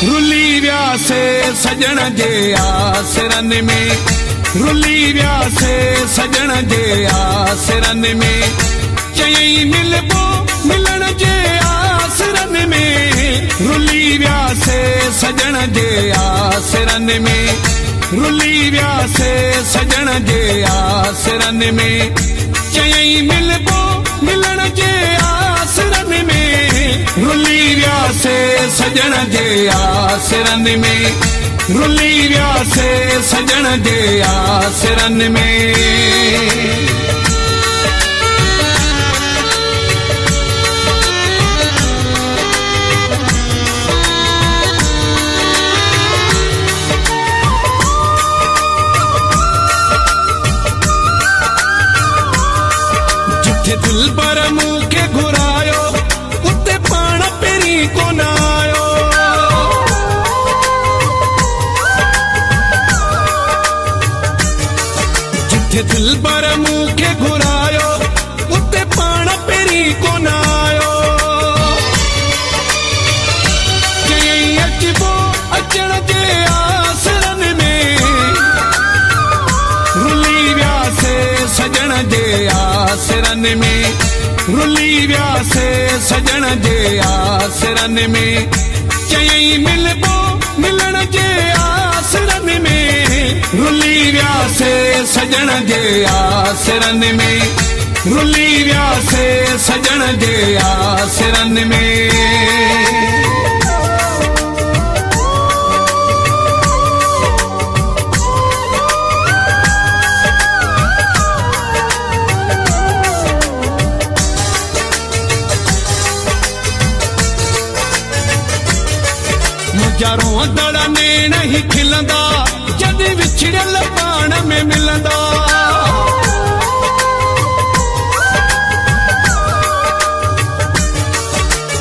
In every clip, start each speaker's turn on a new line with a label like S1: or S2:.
S1: रुली व्यासे सजण जे आसरन में, रुली व्यासे सजण जे आसरन में, चयई मिलबो मिलण जे आसरन में, रुली व्यासे सजण जे आसरन में, रुली व्यासे सजण जे आसरन में, चयई मिलबो मिलण जे आसरन में, रुली व्यासे सजण जे आसरन में, रुली व्यासे सजण जे आसरन में। दिल पर मूंखे घुरायो उते पाण पेरी कोन आयो, जिथे दिल पर मूंखे घुरायो उते पाण पेरी कोन आयो, चयई अचबो अचण जे आसरन में, रुली व्यासे सजण जे आसरन में, रुली व्यासे सजण जे आसरन में, चयई मिलबो मिलण जे आसरन में, रुली व्यासे सजण जे आसरन में, रुली व्यासे सजण जे आसरन में। मुझारों दड़ा ने नहीं खिलंदा जद विछड़ल पाण में मिलंदा,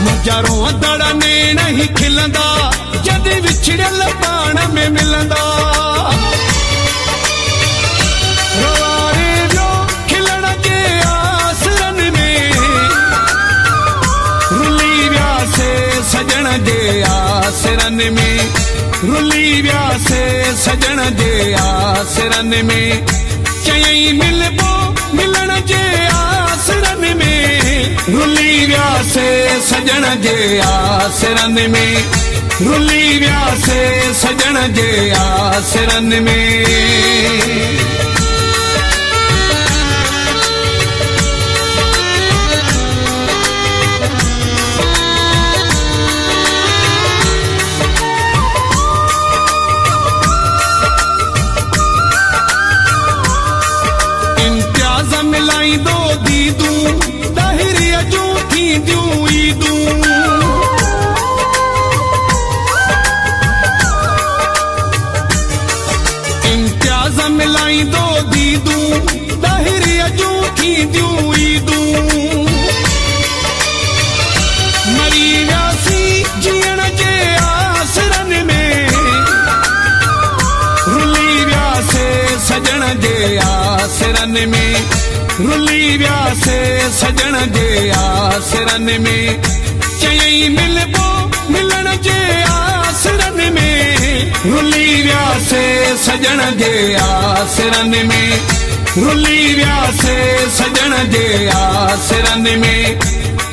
S1: मुझारों दड़ा ने नहीं खिलंदा जद विछड़ल पाण में मिलंदा, रवारे जो खिलण जे आसरन में, रुली व्यासे सजण जे आसरन में, रुली व्यासे सजण जे आसरन में, चयई मिलबो मिलण जे आसरन में, रुली व्यासे सजण जे आसरन में, रुली व्यासे सजण जे आसरन में। मिलाई दो दीदू दाहिरी अजू थी दूं ईदू, इम्तियाज मिलाई दो दीदू दाहिरी अजू थी दूं ईदू, मरी व्यासी जीअण जे आसरन में, रुली व्यासे सजण जे आसरन में, रुली व्यासे सजण जे आसरन में, चयई मिलबो मिलण जे आसरन में, रुली व्यासे सजण जे आसरन में, रुली व्यासे सजण जे आसरन में,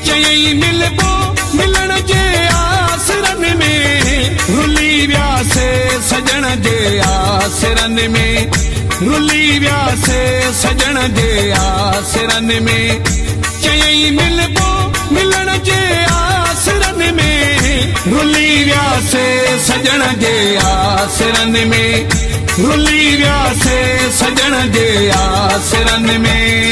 S1: चयई मिलबो मिलण जे आसरन में, रुली व्यासे सजण जे आसरन में, रुली व्यासे सजण जे आसरन में, चयई मिलबो मिलण जे आसरन में, रुली व्यासे सजण जे आसरन में, रुली व्यासे सजण जे आसरन में।